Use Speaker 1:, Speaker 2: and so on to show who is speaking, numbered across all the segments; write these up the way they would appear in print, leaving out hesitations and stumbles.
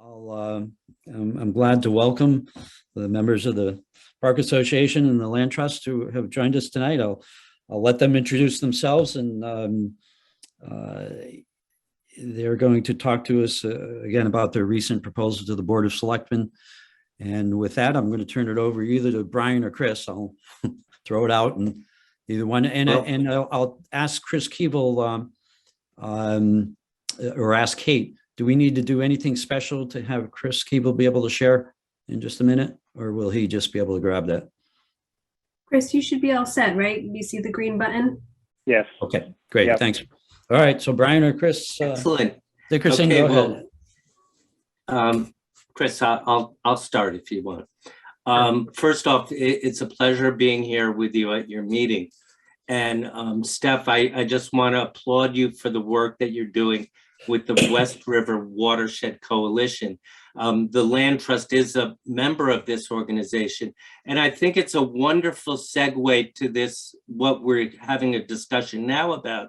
Speaker 1: I'm glad to welcome the members of the Park Association and the Land Trust who have joined us tonight. I'll let them introduce themselves, and they're going to talk to us again about their recent proposal to the Board of Selectmen. And with that, I'm going to turn it over either to Brian or Chris. I'll throw it out, and either one. And I'll ask Chris Keeble or ask Kate, do we need to do anything special to have Chris Keeble be able to share in just a minute, or will he just be able to grab that?
Speaker 2: Chris, you should be all set, right? You see the green button?
Speaker 3: Yes.
Speaker 1: Okay, great.
Speaker 3: Yep.
Speaker 1: Thanks. All right. So Brian or Chris?
Speaker 4: Excellent.
Speaker 1: Dickerson,
Speaker 4: Okay,
Speaker 1: go ahead.
Speaker 4: Chris, I'll start if you want. First off, it's a pleasure being here with you at your meeting. And Steph, I just want to applaud you for the work that you're doing with the West River Watershed Coalition. The Land Trust is a member of this organization, and I think it's a wonderful segue to this, what we're having a discussion now about,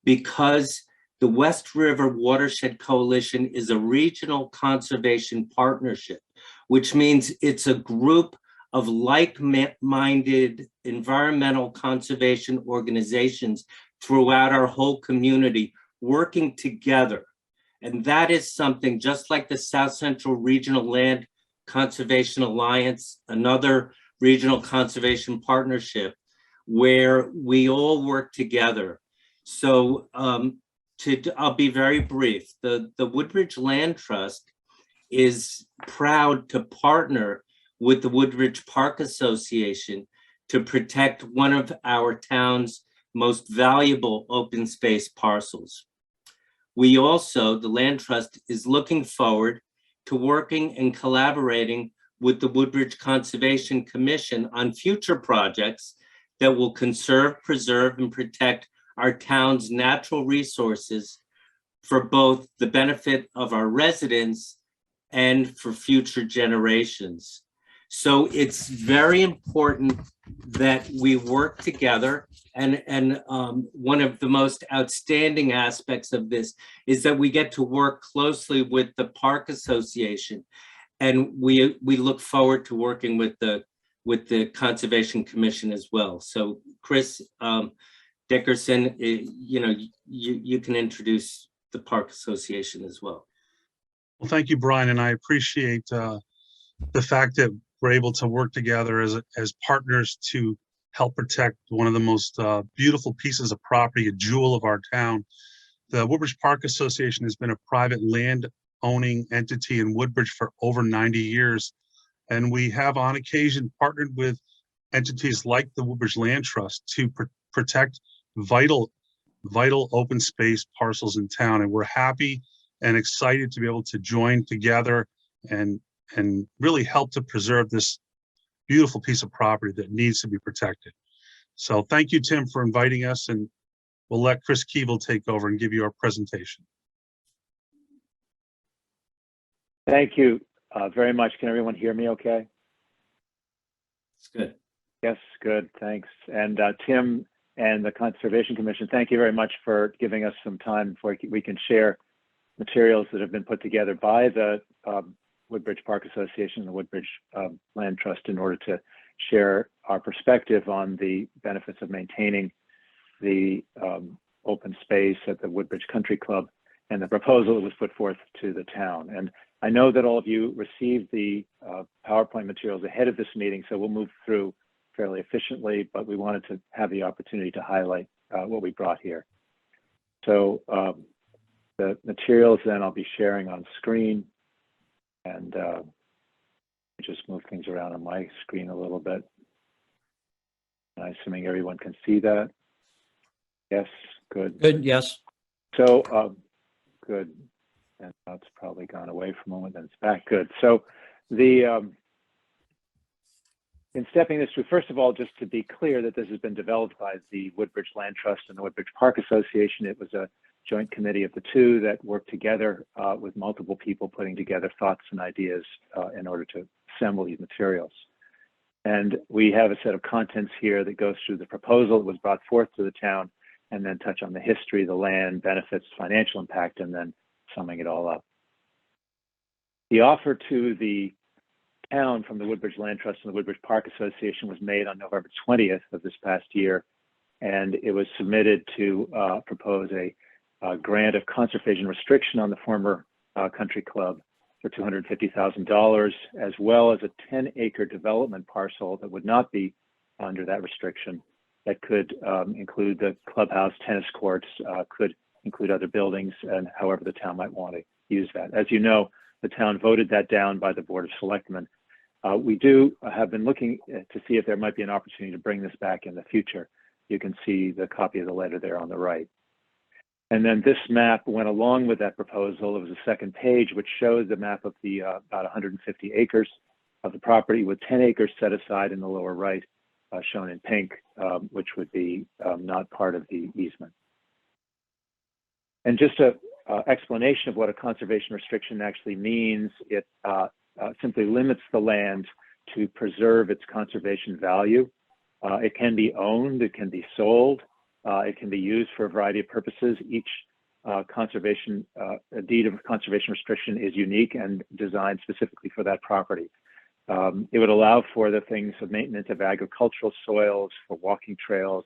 Speaker 4: because the West River Watershed Coalition is a regional conservation partnership, which means it's a group of like-minded environmental conservation organizations throughout our whole community working together. And that is something just like the South Central Regional Land Conservation Alliance, another regional conservation partnership where we all work together. So I'll be very brief. The Woodbridge Land Trust is proud to partner with the Woodbridge Park Association to protect one of our town's most valuable open space parcels. We also, the Land Trust, is looking forward to working and collaborating with the Woodbridge Conservation Commission on future projects that will conserve, preserve, and protect our town's natural resources for both the benefit of our residents and for future generations. So it's very important that we work together. And one of the most outstanding aspects of this is that we get to work closely with the Park Association. And we look forward to working with the Conservation Commission as well. So Chris Dickerson, you can introduce the Park Association as well.
Speaker 5: Well, thank you, Brian. And I appreciate the fact that we're able to work together as partners to help protect one of the most beautiful pieces of property, a jewel of our town. The Woodbridge Park Association has been a private land owning entity in Woodbridge for over 90 years. And we have on occasion partnered with entities like the Woodbridge Land Trust to protect vital open space parcels in town. And we're happy and excited to be able to join together and really help to preserve this beautiful piece of property that needs to be protected. So thank you, Tim, for inviting us, and we'll let Chris Keeble take over and give you our presentation.
Speaker 3: Thank you very much. Can everyone hear me okay?
Speaker 4: It's good.
Speaker 3: Yes, good, thanks. And Tim and the Conservation Commission, thank you very much for giving us some time before we can share materials that have been put together by the Woodbridge Park Association and the Woodbridge Land Trust in order to share our perspective on the benefits of maintaining the open space at the Woodbridge Country Club and the proposal that was put forth to the town. And I know that all of you received the PowerPoint materials ahead of this meeting, so we'll move through fairly efficiently, but we wanted to have the opportunity to highlight what we brought here. So the materials then I'll be sharing on screen, and just move things around on my screen a little bit. I'm assuming everyone can see that. Yes, good.
Speaker 1: Good, yes.
Speaker 3: So good. And now it's probably gone away for a moment, then it's back. Good. So the in stepping this through, first of all, just to be clear that this has been developed by the Woodbridge Land Trust and the Woodbridge Park Association. It was a joint committee of the two that worked together with multiple people putting together thoughts and ideas in order to assemble these materials. And we have a set of contents here that goes through the proposal that was brought forth to the town, and then touch on the history, the land, benefits, financial impact, and then summing it all up. The offer to the town from the Woodbridge Land Trust and the Woodbridge Park Association was made on November 20th of this past year, and it was submitted to propose a grant of conservation restriction on the former country club for $250,000, as well as a 10-acre development parcel that would not be under that restriction, that could include the clubhouse, tennis courts, could include other buildings, and however the town might want to use that. As you know, the town voted that down by the Board of Selectmen. We have been looking to see if there might be an opportunity to bring this back in the future. You can see the copy of the letter there on the right. And then this map went along with that proposal. It was a second page, which shows the map of the about 150 acres of the property, with 10 acres set aside in the lower right, shown in pink, which would be not part of the easement. And just an explanation of what a conservation restriction actually means, it simply limits the land to preserve its conservation value. It can be owned, it can be sold, it can be used for a variety of purposes. Each deed of conservation restriction is unique and designed specifically for that property. It would allow for the things of maintenance of agricultural soils, for walking trails,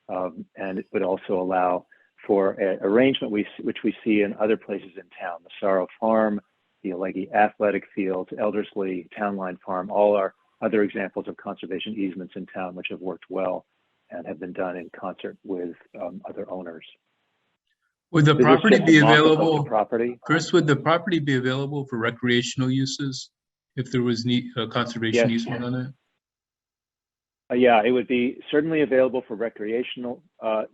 Speaker 3: and it would also allow for an arrangement which we see in other places in town. The Sorrow Farm, the Alleghi Athletic Fields, Eldersley, Town Line Farm, all are other examples of conservation easements in town which have worked well and have been done in concert with other owners.
Speaker 6: Would the
Speaker 3: This is
Speaker 6: property
Speaker 3: just a
Speaker 6: be
Speaker 3: mock-up of the
Speaker 6: available,
Speaker 3: property.
Speaker 6: Chris, would the property be available for recreational uses if there was conservation
Speaker 3: Yes.
Speaker 6: easement on it?
Speaker 3: Yeah, it would be certainly available for recreational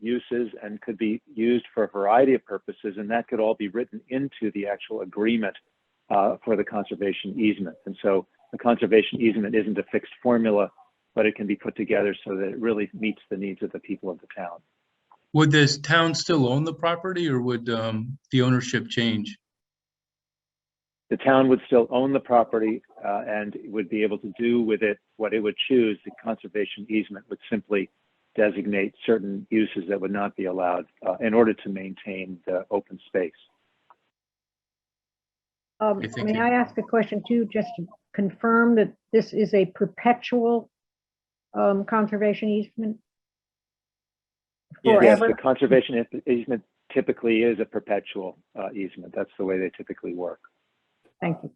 Speaker 3: uses and could be used for a variety of purposes, and that could all be written into the actual agreement for the conservation easement. And so the conservation easement isn't a fixed formula, but it can be put together so that it really meets the needs of the people of the town.
Speaker 6: Would this town still own the property, or would the ownership change?
Speaker 3: The town would still own the property and would be able to do with it what it would choose. The conservation easement would simply designate certain uses that would not be allowed in order to maintain the open space.
Speaker 6: thank
Speaker 7: May
Speaker 6: you.
Speaker 7: I ask a question too, just to confirm that this is a perpetual conservation easement?
Speaker 3: Yes,
Speaker 7: Forever?
Speaker 3: the conservation easement typically is a perpetual easement. That's the way they typically work.
Speaker 7: Thank you.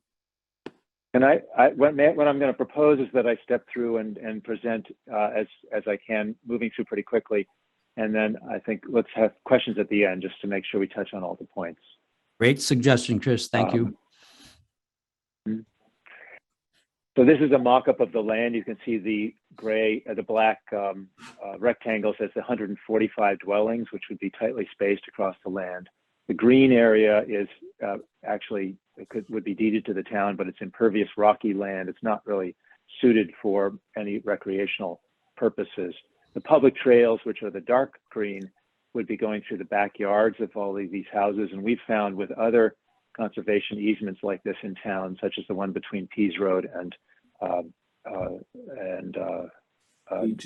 Speaker 3: And what I'm going to propose is that I step through and present as I can, moving through pretty quickly. And then I think let's have questions at the end just to make sure we touch on all the points.
Speaker 1: Great suggestion, Chris. Thank you.
Speaker 3: So this is a mock-up of the land. You can see the black rectangles as the 145 dwellings, which would be tightly spaced across the land. The green area is actually, would be deeded to the town, but it's impervious rocky land. It's not really suited for any recreational purposes. The public trails, which are the dark green, would be going through the backyards of all of these houses. And we've found with other conservation easements like this in town, such as the one between Pease Road and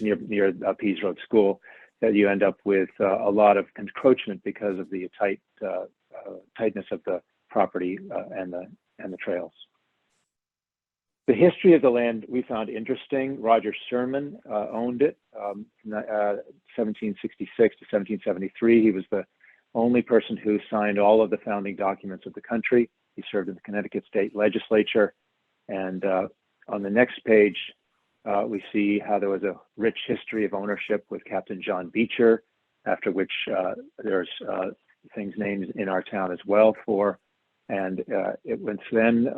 Speaker 3: near Pease Road School, that you end up with a lot of encroachment because of the tightness of the property and the trails. The history of the land we found interesting. Roger Sherman owned it from 1766 to 1773. He was the only person who signed all of the founding documents of the country. He served in the Connecticut State Legislature. And on the next page, we see how there was a rich history of ownership with Captain John Beecher, after which there's things named in our town as well for. And it was then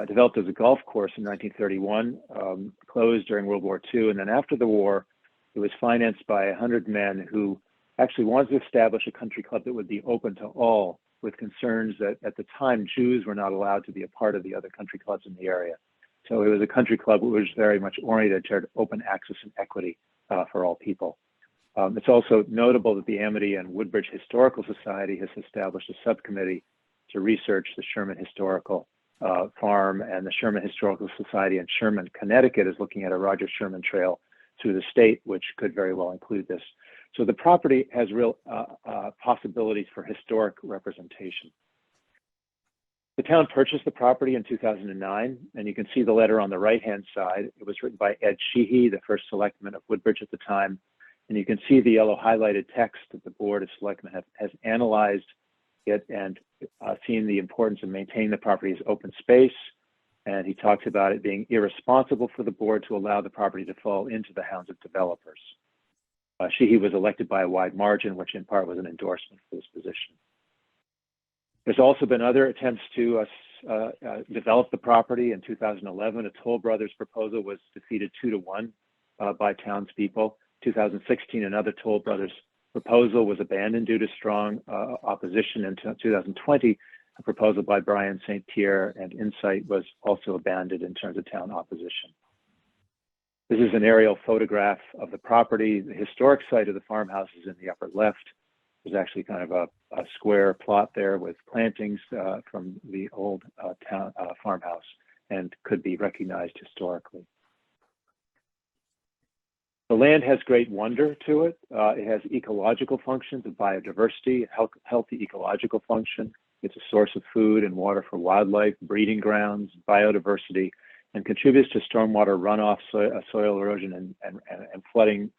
Speaker 3: developed as a golf course in 1931, closed during World War II. And then after the war, it was financed by 100 men who actually wanted to establish a country club that would be open to all, with concerns that at the time Jews were not allowed to be a part of the other country clubs in the area. So it was a country club which was very much oriented toward open access and equity for all people. It's also notable that the Amity and Woodbridge Historical Society has established a subcommittee to research the Sherman Historical Farm, and the Sherman Historical Society in Sherman, Connecticut is looking at a Roger Sherman Trail through the state, which could very well include this. So the property has real possibilities for historic representation. The town purchased the property in 2009, and you can see the letter on the right-hand side. It was written by Ed Sheehy, the first selectman of Woodbridge at the time. And you can see the yellow highlighted text that the Board of Selectmen has analyzed it and seen the importance of maintaining the property as open space. And he talks about it being irresponsible for the board to allow the property to fall into the hands of developers. Sheehy was elected by a wide margin, which in part was an endorsement for this position. There's also been other attempts to develop the property. In 2011, a Toll Brothers proposal was defeated 2-1 by townspeople. 2016, another Toll Brothers proposal was abandoned due to strong opposition. In 2020, a proposal by Brian St. Pierre and Insight was also abandoned in terms of town opposition. This is an aerial photograph of the property. The historic site of the farmhouse is in the upper left. There's actually kind of a square plot there with plantings from the old town farmhouse and could be recognized historically. The land has great wonder to it. It has ecological functions of biodiversity, healthy ecological function. It's a source of food and water for wildlife, breeding grounds, biodiversity, and contributes to stormwater runoff, soil erosion, and flooding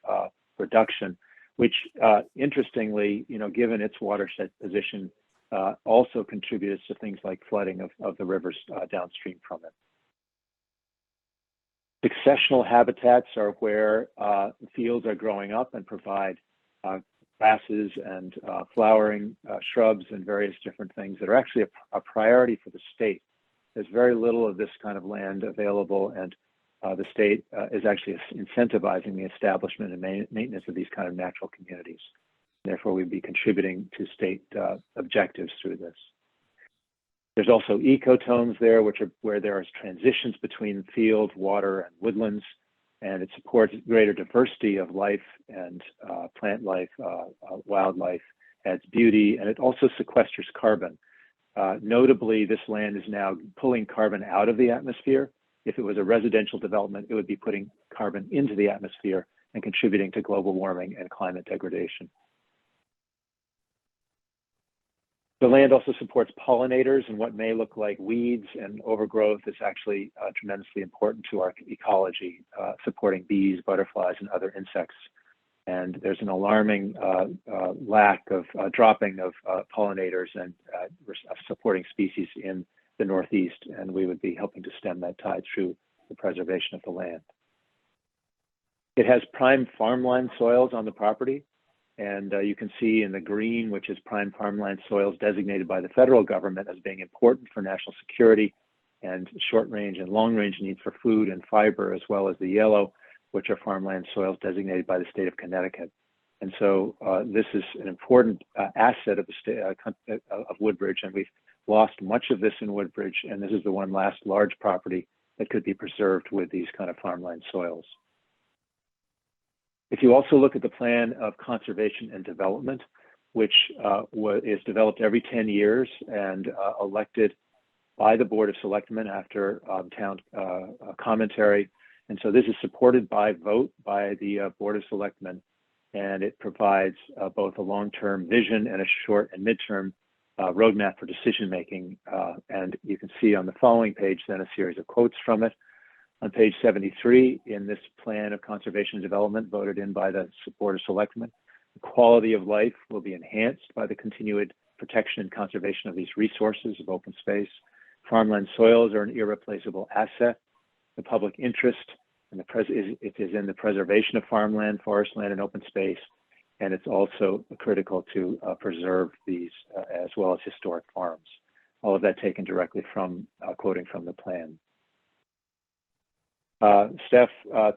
Speaker 3: reduction, which interestingly, given its watershed position, also contributes to things like flooding of the rivers downstream from it. Successional habitats are where fields are growing up and provide grasses and flowering shrubs and various different things that are actually a priority for the state. There's very little of this kind of land available, and the state is actually incentivizing the establishment and maintenance of these kind of natural communities. Therefore, we'd be contributing to state objectives through this. There's also ecotones there, which are where there is transitions between field, water, and woodlands, and it supports greater diversity of life and plant life, wildlife, adds beauty, and it also sequesters carbon. Notably, this land is now pulling carbon out of the atmosphere. If it was a residential development, it would be putting carbon into the atmosphere and contributing to global warming and climate degradation. The land also supports pollinators, and what may look like weeds and overgrowth is actually tremendously important to our ecology, supporting bees, butterflies, and other insects. And there's an alarming lack of dropping of pollinators and supporting species in the Northeast, and we would be helping to stem that tide through the preservation of the land. It has prime farmland soils on the property, and you can see in the green, which is prime farmland soils designated by the federal government as being important for national security and short range and long range needs for food and fiber, as well as the yellow, which are farmland soils designated by the state of Connecticut. And so this is an important asset of the state of Woodbridge, and we've lost much of this in Woodbridge, and this is the one last large property that could be preserved with these kind of farmland soils. If you also look at the plan of conservation and development, which is developed every 10 years and elected by the Board of Selectmen after town commentary. And so this is supported by vote by the Board of Selectmen, and it provides both a long-term vision and a short and midterm roadmap for decision-making. And you can see on the following page then a series of quotes from it. On page 73, in this plan of conservation and development voted in by the Board of Selectmen, the quality of life will be enhanced by the continued protection and conservation of these resources of open space. Farmland soils are an irreplaceable asset. The public interest and it is in the preservation of farmland, forest land, and open space. And it's also critical to preserve these as well as historic farms. All of that taken directly from quoting from the plan. Steph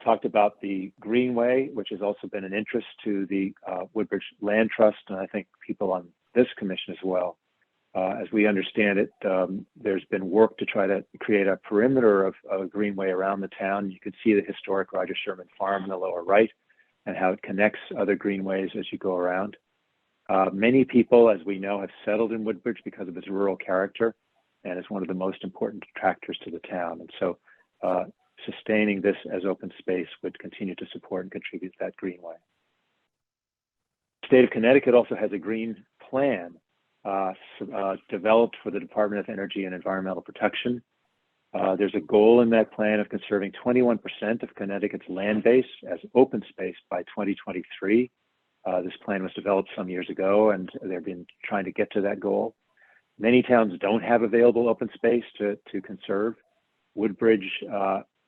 Speaker 3: talked about the Greenway, which has also been an interest to the Woodbridge Land Trust, and I think people on this commission as well. As we understand it, there's been work to try to create a perimeter of a greenway around the town. You can see the historic Sherman Farm in the lower right and how it connects other greenways as you go around. Many people, as we know, have settled in Woodbridge because of its rural character, and it's one of the most important attractors to the town. And so sustaining this as open space would continue to support and contribute to that greenway. The state of Connecticut also has a green plan, developed for the Department of Energy and Environmental Protection. There's a goal in that plan of conserving 21% of Connecticut's land base as open space by 2023. This plan was developed some years ago, and they've been trying to get to that goal. Many towns don't have available open space to conserve. Woodbridge,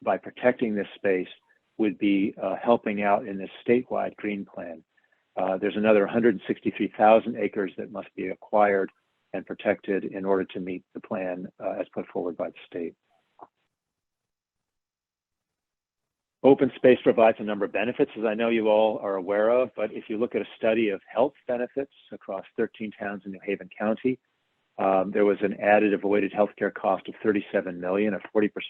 Speaker 3: by protecting this space, would be helping out in this statewide green plan. There's another 163,000 acres that must be acquired and protected in order to meet the plan as put forward by the state. Open space provides a number of benefits, as I know you all are aware of, but if you look at a study of health benefits across 13 towns in New Haven County, there was an added avoided healthcare cost of $37 million, a 40%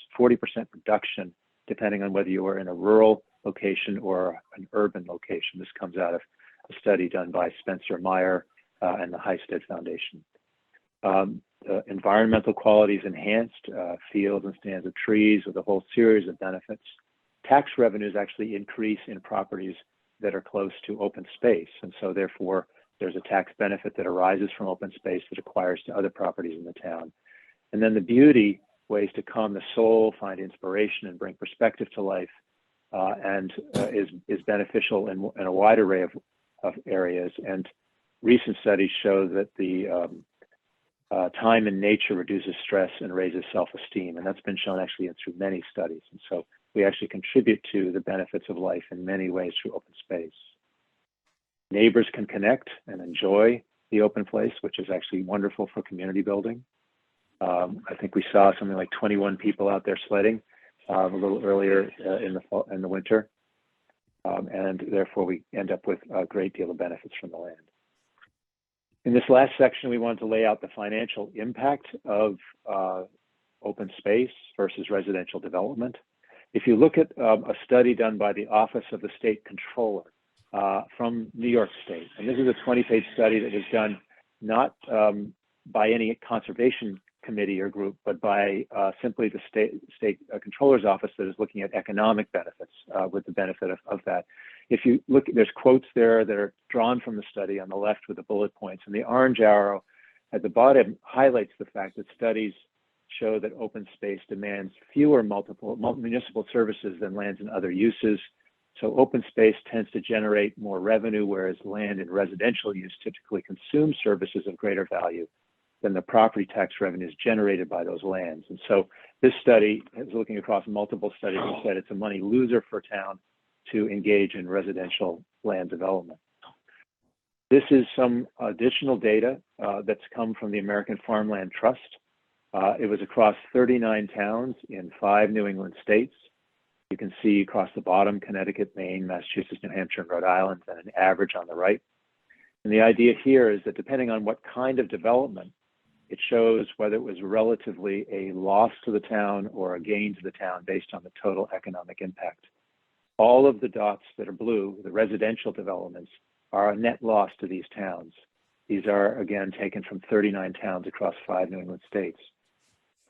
Speaker 3: reduction, depending on whether you were in a rural location or an urban location. This comes out of a study done by Spencer Meyer and the Highstead Foundation. The environmental quality is enhanced, fields and stands of trees with a whole series of benefits. Tax revenues actually increase in properties that are close to open space. And so therefore, there's a tax benefit that arises from open space that acquires to other properties in the town. And then the beauty, ways to calm the soul, find inspiration, and bring perspective to life, is beneficial in a wide array of areas. And recent studies show that the time in nature reduces stress and raises self-esteem. And that's been shown actually through many studies. And so we actually contribute to the benefits of life in many ways through open space. Neighbors can connect and enjoy the open place, which is actually wonderful for community building. I think we saw something like 21 people out there sledding a little earlier in the winter. And therefore we end up with a great deal of benefits from the land. In this last section, we wanted to lay out the financial impact of open space versus residential development. If you look at a study done by the Office of the State Controller from New York State, and this is a 20-page study that was done not by any conservation committee or group, but by simply the state Controller's Office that is looking at economic benefits with the benefit of that. If you look, there's quotes there that are drawn from the study on the left with the bullet points, and the orange arrow at the bottom highlights the fact that studies show that open space demands fewer municipal services than lands and other uses. So open space tends to generate more revenue, whereas land and residential use typically consume services of greater value than the property tax revenues generated by those lands. And so this study is looking across multiple studies and said it's a money loser for a town to engage in residential land development. This is some additional data that's come from the American Farmland Trust. It was across 39 towns in 5 New England states. You can see across the bottom, Connecticut, Maine, Massachusetts, New Hampshire, and Rhode Island, and an average on the right. And the idea here is that depending on what kind of development, it shows whether it was relatively a loss to the town or a gain to the town based on the total economic impact. All of the dots that are blue, the residential developments, are a net loss to these towns. These are, again, taken from 39 towns across 5 New England states.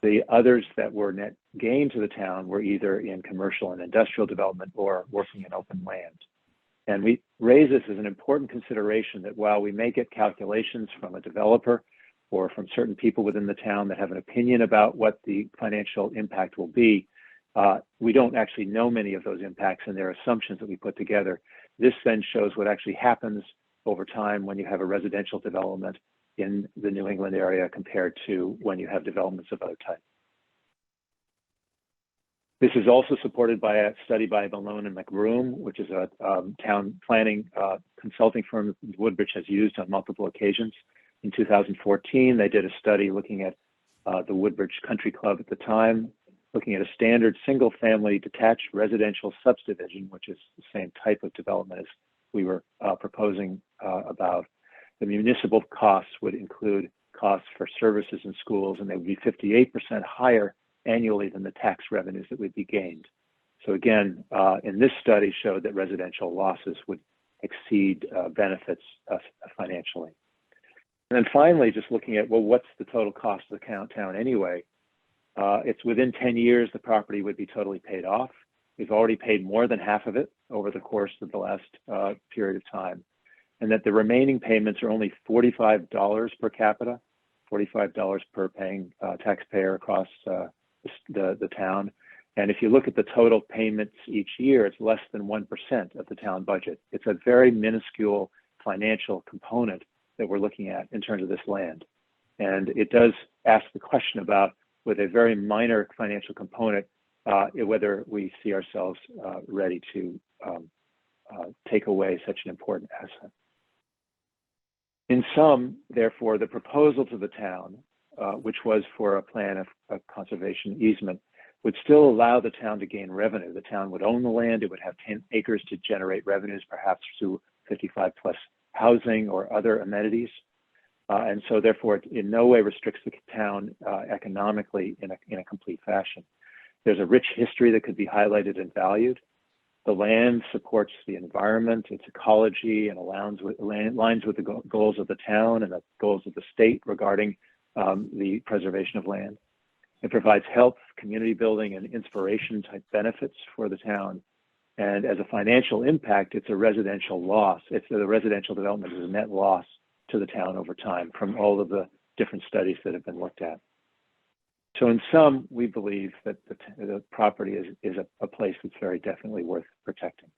Speaker 3: The others that were net gain to the town were either in commercial and industrial development or working in open land. And we raise this as an important consideration that while we may get calculations from a developer or from certain people within the town that have an opinion about what the financial impact will be, we don't actually know many of those impacts, and they're assumptions that we put together. This then shows what actually happens over time when you have a residential development in the New England area compared to when you have developments of other types. This is also supported by a study by Malone and McBroom, which is a town planning consulting firm that Woodbridge has used on multiple occasions. In 2014, they did a study looking at the Woodbridge Country Club at the time, looking at a standard single-family detached residential subdivision, which is the same type of development as we were proposing about. The municipal costs would include costs for services and schools, and they would be 58% higher annually than the tax revenues that would be gained. So again, in this study showed that residential losses would exceed benefits financially. And then finally, just looking at, well, what's the total cost of the town anyway? It's within 10 years, the property would be totally paid off. We've already paid more than half of it over the course of the last period of time. and that the remaining payments are only $45 per capita, $45 per paying taxpayer across the town. And if you look at the total payments each year, it's less than 1% of the town budget. It's a very minuscule financial component that we're looking at in terms of this land. And it does ask the question about, with a very minor financial component, whether we see ourselves ready to take away such an important asset. In sum, therefore, the proposal to the town, which was for a plan of conservation easement, would still allow the town to gain revenue. The town would own the land, it would have 10 acres to generate revenues, perhaps through 55+ housing or other amenities. And so therefore, it in no way restricts the town economically in a complete fashion. There's a rich history that could be highlighted and valued. The land supports the environment, its ecology, and aligns with the goals of the town and the goals of the state regarding the preservation of land. It provides health, community building, and inspiration type benefits for the town. And as a financial impact, it's a residential loss. The residential development is a net loss to the town over time from all of the different studies that have been looked at. So in sum, we believe that the property is a place that's very definitely worth protecting.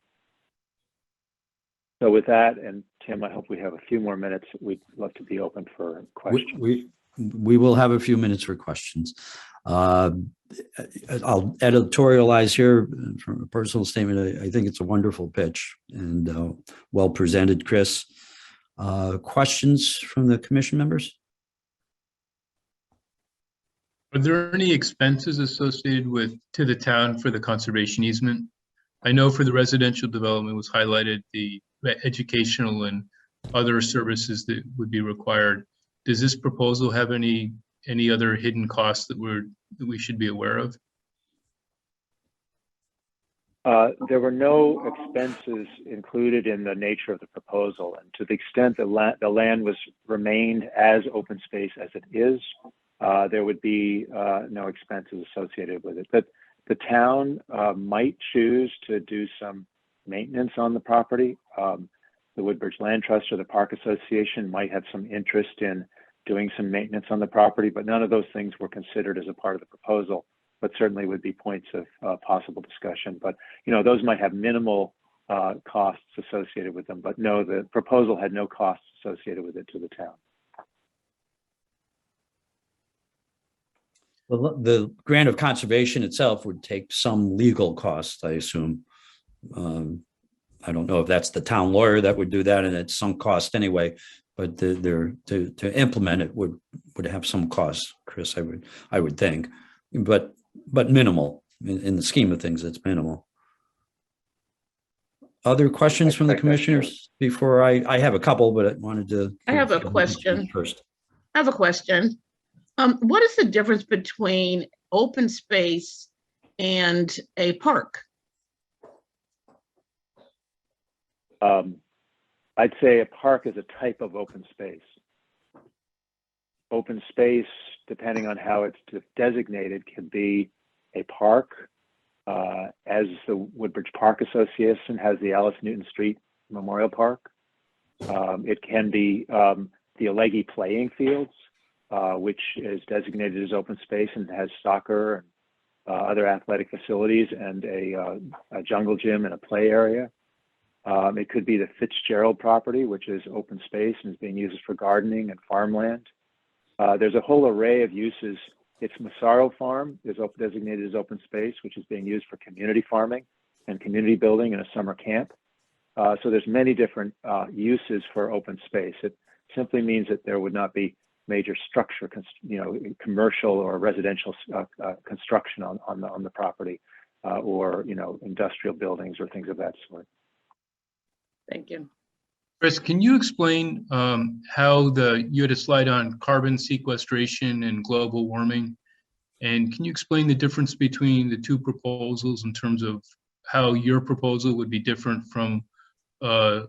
Speaker 3: So with that, and Tim, I hope we have a few more minutes. We'd love to be open for questions.
Speaker 1: We will have a few minutes for questions. I'll editorialize here from a personal statement. I think it's a wonderful pitch and well presented, Chris. Questions from the commission members?
Speaker 6: Are there any expenses associated to the town for the conservation easement? I know for the residential development was highlighted the educational and other services that would be required. Does this proposal have any other hidden costs that we should be aware of?
Speaker 3: There were no expenses included in the nature of the proposal, and to the extent that the land remained as open space as it is, there would be no expenses associated with it. But the town might choose to do some maintenance on the property. The Woodbridge Land Trust or the Park Association might have some interest in doing some maintenance on the property, but none of those things were considered as a part of the proposal, but certainly would be points of possible discussion. But those might have minimal costs associated with them, but no, the proposal had no costs associated with it to the town.
Speaker 1: Well, the grant of conservation itself would take some legal costs, I assume. I don't know if that's the town lawyer that would do that, and it's some cost anyway. But to implement it would have some costs, Chris. I would think, but minimal in the scheme of things. It's minimal. Other questions from the commissioners before I have a couple, but I wanted to.
Speaker 8: I have a question
Speaker 1: first.
Speaker 8: I have a question. What is the difference between open space and a park?
Speaker 3: I'd say a park is a type of open space. Open space, depending on how it's designated, can be a park, as the Woodbridge Park Association has the Alice Newton Street Memorial Park. It can be the Alleghe playing fields, which is designated as open space and has soccer and other athletic facilities and a jungle gym and a play area. It could be the Fitzgerald property, which is open space and is being used for gardening and farmland. There's a whole array of uses. Its Massaro Farm is designated as open space, which is being used for community farming and community building in a summer camp. So there's many different uses for open space. It simply means that there would not be major structure, commercial or residential construction on the property, or industrial buildings or things of that sort.
Speaker 8: Thank you.
Speaker 6: Chris, can you explain how you had a slide on carbon sequestration and global warming? And can you explain the difference between the two proposals in terms of how your proposal would be different from a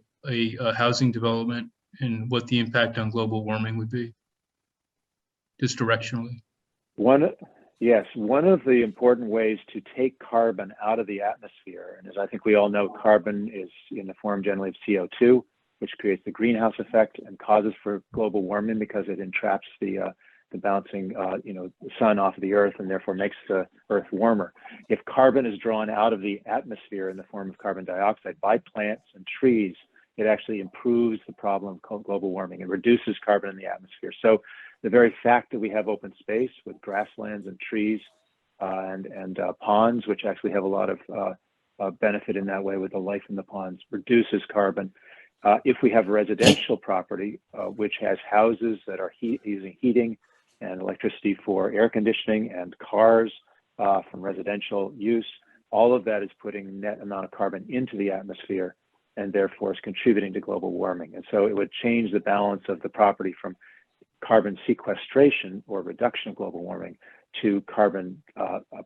Speaker 6: housing development and what the impact on global warming would be, just directionally? One
Speaker 3: of the important ways to take carbon out of the atmosphere, and as I think we all know, carbon is in the form generally of CO2, which creates the greenhouse effect and causes for global warming because it entraps the bouncing, the sun off of the earth and therefore makes the earth warmer. If carbon is drawn out of the atmosphere in the form of carbon dioxide by plants and trees, it actually improves the problem of global warming. It reduces carbon in the atmosphere. So the very fact that we have open space with grasslands and trees and ponds, which actually have a lot of benefit in that way with the life in the ponds, reduces carbon. If we have residential property, which has houses that are using heating and electricity for air conditioning and cars from residential use, all of that is putting net amount of carbon into the atmosphere and therefore is contributing to global warming. And so it would change the balance of the property from carbon sequestration or reduction of global warming to carbon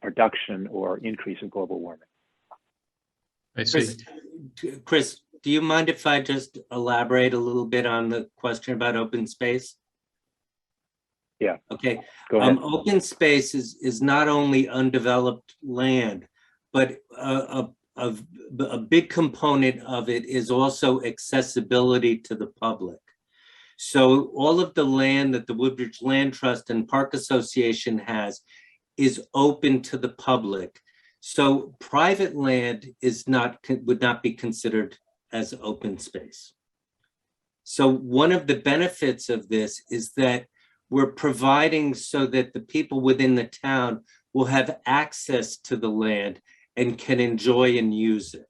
Speaker 3: production or increase of global warming.
Speaker 6: I see.
Speaker 4: Chris, do you mind if I just elaborate a little bit on the question about open space?
Speaker 3: Yeah.
Speaker 4: Okay.
Speaker 3: Go ahead.
Speaker 4: Open space is not only undeveloped land, but a big component of it is also accessibility to the public. So all of the land that the Woodbridge Land Trust and Park Association has is open to the public. So private land would not be considered as open space. So one of the benefits of this is that we're providing so that the people within the town will have access to the land and can enjoy and use it.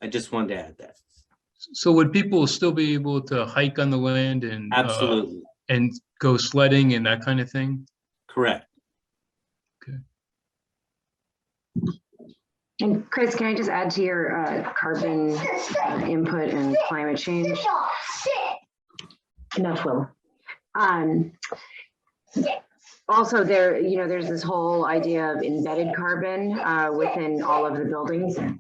Speaker 4: I just wanted to add that.
Speaker 6: So would people still be able to hike on the land and
Speaker 4: Absolutely.
Speaker 6: and go sledding and that kind of thing?
Speaker 4: Correct.
Speaker 9: And Chris, can I just add to your carbon input and climate change? Enough, Will. Also, there's this whole idea of embedded carbon within all of the buildings. And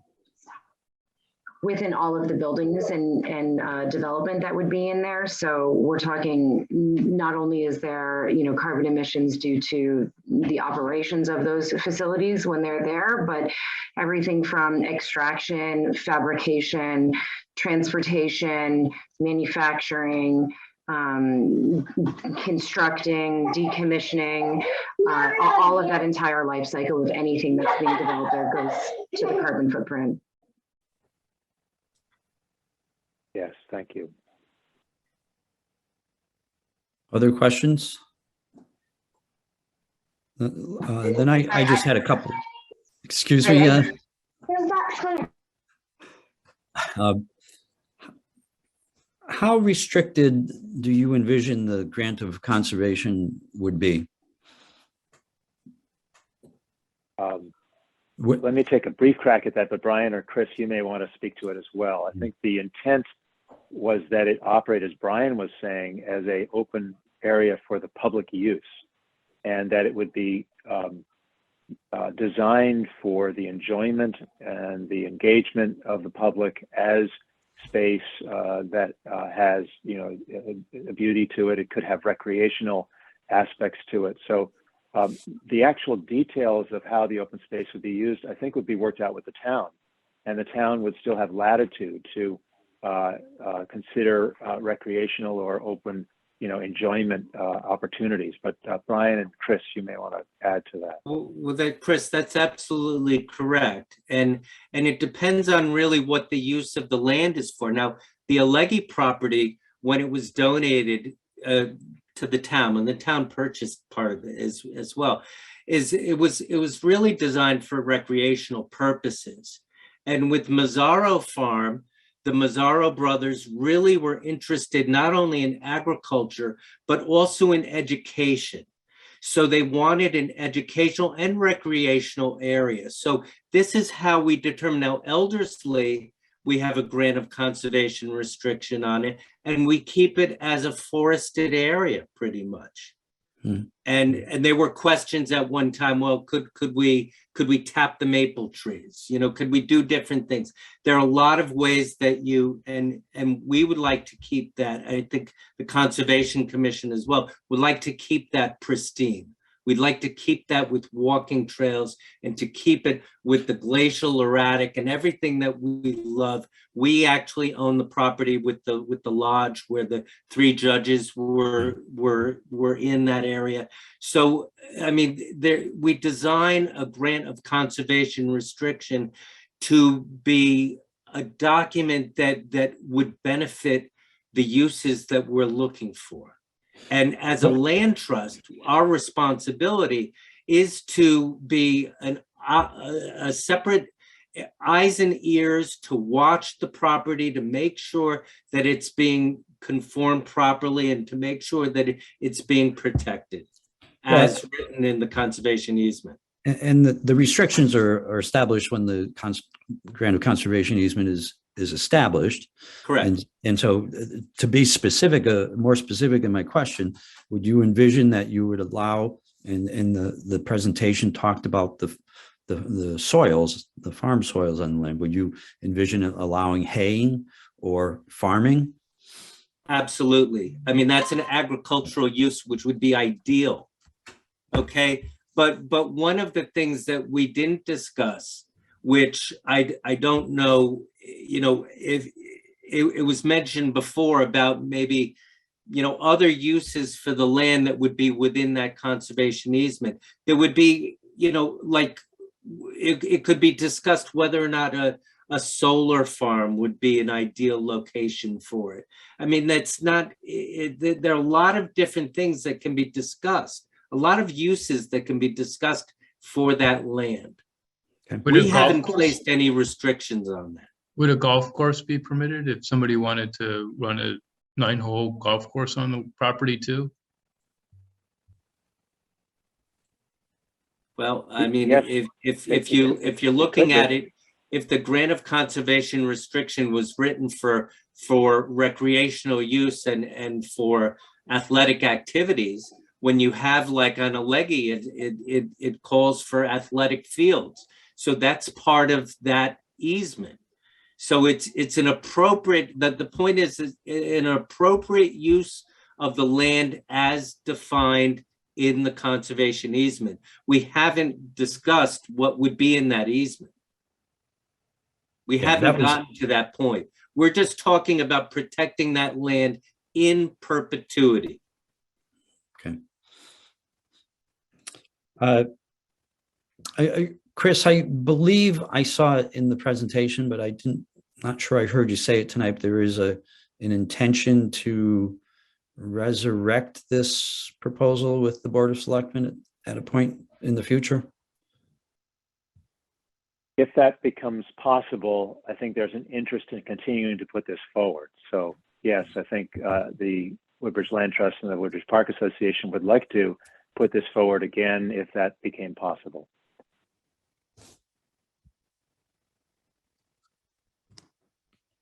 Speaker 9: development that would be in there. So we're talking not only is there, carbon emissions due to the operations of those facilities when they're there, but everything from extraction, fabrication, transportation, manufacturing, constructing, decommissioning, all of that entire life cycle of anything that's being developed there goes to the carbon footprint.
Speaker 3: Yes, thank you.
Speaker 1: Other questions? Then I just had a couple. Excuse me. How restricted do you envision the grant of conservation would be?
Speaker 3: Let me take a brief crack at that, but Brian or Chris, you may want to speak to it as well. I think the intent was that it operate, as Brian was saying, as an open area for the public use, and that it would be designed for the enjoyment and the engagement of the public as space that has, a beauty to it. It could have recreational aspects to it. So the actual details of how the open space would be used, I think, would be worked out with the town, and the town would still have latitude to consider recreational or open, enjoyment opportunities. But Brian and Chris, you may want to add to that.
Speaker 4: Well, Chris, that's absolutely correct, and it depends on really what the use of the land is for. Now, the Alleghi property, when it was donated to the town, and the town purchased part of it as well, it was really designed for recreational purposes. And with Mazzaro Farm, the Mazzaro brothers really were interested not only in agriculture, but also in education. So they wanted an educational and recreational area. So this is how we determine. Now, Elderslie, we have a grant of conservation restriction on it, and we keep it as a forested area pretty much. And there were questions at one time, well, could we tap the maple trees? Could we do different things? There are a lot of ways that and we would like to keep that. I think the Conservation Commission as well would like to keep that pristine. We'd like to keep that with walking trails and to keep it with the glacial erratic and everything that we love. We actually own the property with the lodge where the 3 judges were in that area. So, I mean, we design a grant of conservation restriction to be a document that would benefit the uses that we're looking for. And as a land trust, our responsibility is to be a separate eyes and ears to watch the property, to make sure that it's being conformed properly and to make sure that it's being protected as written in the conservation easement.
Speaker 1: And the restrictions are established when the grant of conservation easement is established.
Speaker 4: Correct.
Speaker 1: And so to be specific, more specific in my question, would you envision that you would allow, and the presentation talked about the soils, the farm soils on the land, would you envision allowing haying or farming?
Speaker 4: Absolutely. I mean, that's an agricultural use, which would be ideal. Okay. But one of the things that we didn't discuss, which I don't know, you know, if it was mentioned before about maybe, you know, other uses for the land that would be within that conservation easement. There would be, you know, like it could be discussed whether or not a solar farm would be an ideal location for it. I mean, that's not, there are a lot of different things that can be discussed, a lot of uses that can be discussed for that land.
Speaker 1: Okay.
Speaker 4: We haven't placed any restrictions on that.
Speaker 6: Would a golf course be permitted if somebody wanted to run a 9-hole golf course on the property too?
Speaker 4: Well, I mean,
Speaker 3: Yes.
Speaker 4: if you're looking at it, if the grant of conservation restriction was written for recreational use and for athletic activities, when you have like on a leggy, it calls for athletic fields. So that's part of that easement. So it's an appropriate, the point is an appropriate use of the land as defined in the conservation easement. We haven't discussed what would be in that easement. We haven't gotten to that point. We're just talking about protecting that land in perpetuity.
Speaker 1: Okay. Chris, I believe I saw it in the presentation, but not sure I heard you say it tonight. But there is an intention to resurrect this proposal with the Board of Selectmen at a point in the future.
Speaker 3: If that becomes possible, I think there's an interest in continuing to put this forward. So yes, I think the Woodbridge Land Trust and the Woodbridge Park Association would like to put this forward again if that became possible.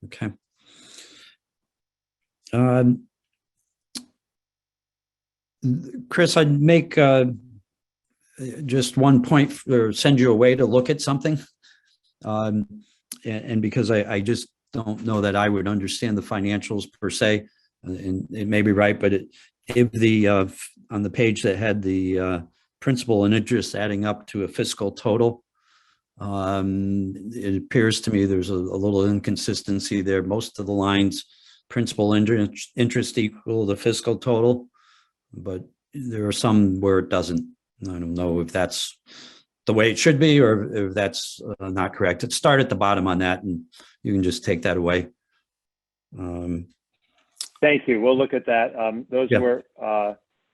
Speaker 1: Okay. Chris, I'd make just one point or send you away to look at something. And because I just don't know that I would understand the financials per se, and it may be right, but if on the page that had the principal and interest adding up to a fiscal total, it appears to me there's a little inconsistency there. Most of the lines, principal interest equal the fiscal total, but there are some where it doesn't. I don't know if that's the way it should be or if that's not correct. It start at the bottom on that, and you can just take that away.
Speaker 3: Thank you. We'll look at that. Those were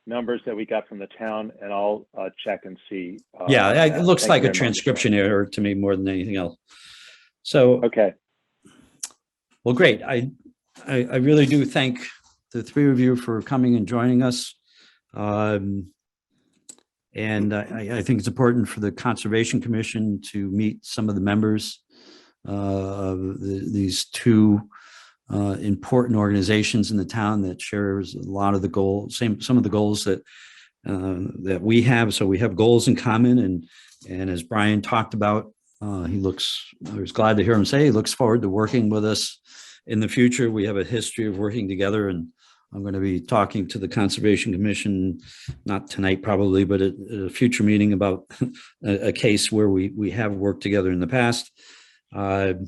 Speaker 3: numbers that we got from the town, and I'll check and see.
Speaker 1: It looks like a transcription error to me more than anything else. So,
Speaker 3: okay.
Speaker 1: Well, great. I really do thank the 3 of you for coming and joining us. And I think it's important for the Conservation Commission to meet some of the members of these 2 important organizations in the town that shares a lot of the goals, some of the goals that we have. So we have goals in common, and as Brian talked about, I was glad to hear him say he looks forward to working with us in the future. We have a history of working together, and I'm going to be talking to the Conservation Commission, not tonight probably, but at a future meeting about a case where we have worked together in the past. And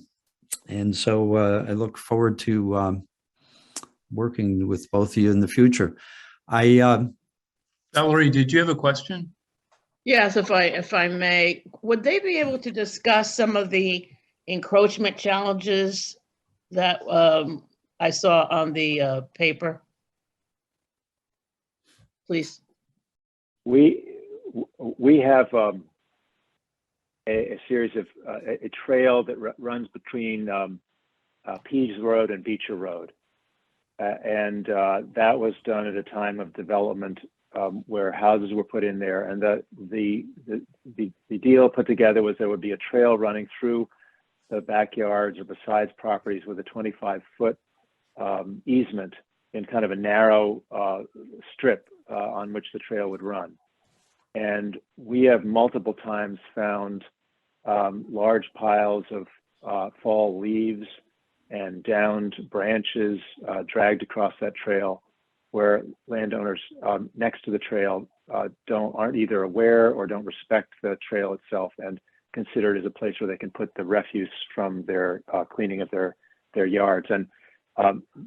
Speaker 1: so I look forward to working with both of you in the future.
Speaker 6: Valerie, did you have a question?
Speaker 8: Yes, if I may, would they be able to discuss some of the encroachment challenges that I saw on the paper? Please.
Speaker 3: We have a series of a trail that runs between Pease Road and Beecher Road, and that was done at a time of development where houses were put in there, and the deal put together was there would be a trail running through the backyards or besides properties with a 25-foot easement in kind of a narrow strip on which the trail would run. And we have multiple times found large piles of fall leaves and downed branches dragged across that trail, where landowners next to the trail aren't either aware or don't respect the trail itself and consider it as a place where they can put the refuse from their cleaning of their yards. And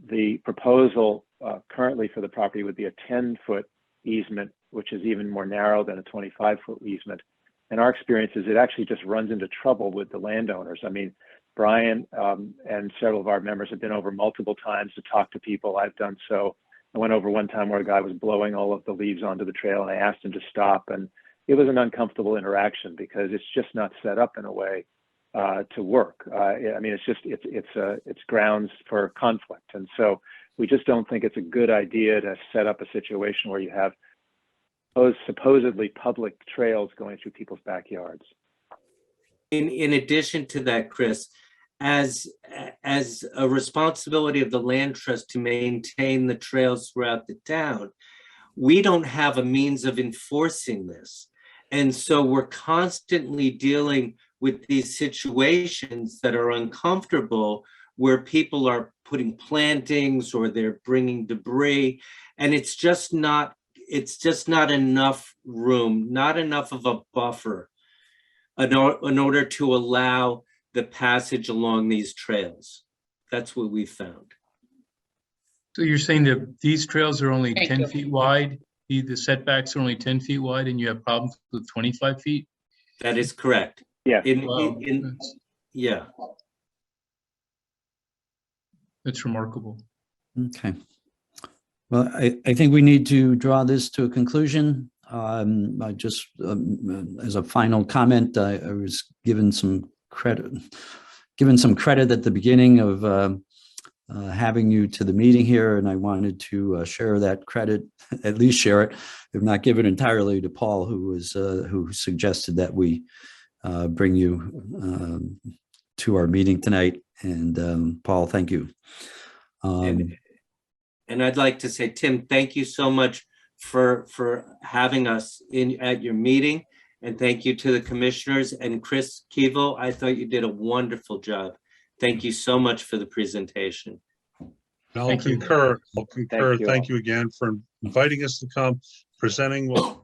Speaker 3: the proposal currently for the property would be a 10-foot easement, which is even more narrow than a 25-foot easement. And our experience is it actually just runs into trouble with the landowners. I mean, Brian and several of our members have been over multiple times to talk to people. I've done so. I went over one time where a guy was blowing all of the leaves onto the trail, and I asked him to stop. And it was an uncomfortable interaction because it's just not set up in a way to work. I mean, it's grounds for conflict. And so we just don't think it's a good idea to set up a situation where you have those supposedly public trails going through people's backyards.
Speaker 4: In addition to that, Chris, as a responsibility of the land trust to maintain the trails throughout the town, we don't have a means of enforcing this. And so we're constantly dealing with these situations that are uncomfortable, where people are putting plantings or they're bringing debris, and it's just not enough room, not enough of a buffer in order to allow the passage along these trails. That's what we found.
Speaker 6: So you're saying that these trails are only
Speaker 8: Thank
Speaker 6: 10
Speaker 8: you.
Speaker 6: feet wide? The setbacks are only 10 feet wide and you have problems with 25 feet?
Speaker 4: That is correct.
Speaker 3: Yeah.
Speaker 6: Wow,
Speaker 4: Yeah.
Speaker 6: that's remarkable.
Speaker 1: Okay. Well, I think we need to draw this to a conclusion. I just, as a final comment, I was given some credit at the beginning of having you to the meeting here, and I wanted to share that credit, at least share it, if not give it entirely to Paul, who suggested that we bring you to our meeting tonight. And Paul, thank you.
Speaker 4: And I'd like to say, Tim, thank you so much for having us at your meeting. And thank you to the commissioners. And Chris Keevil, I thought you did a wonderful job. Thank you so much for the presentation.
Speaker 5: I'll
Speaker 6: Thank you.
Speaker 5: concur.
Speaker 3: Thank you.
Speaker 5: Thank you again for inviting us to come, presenting what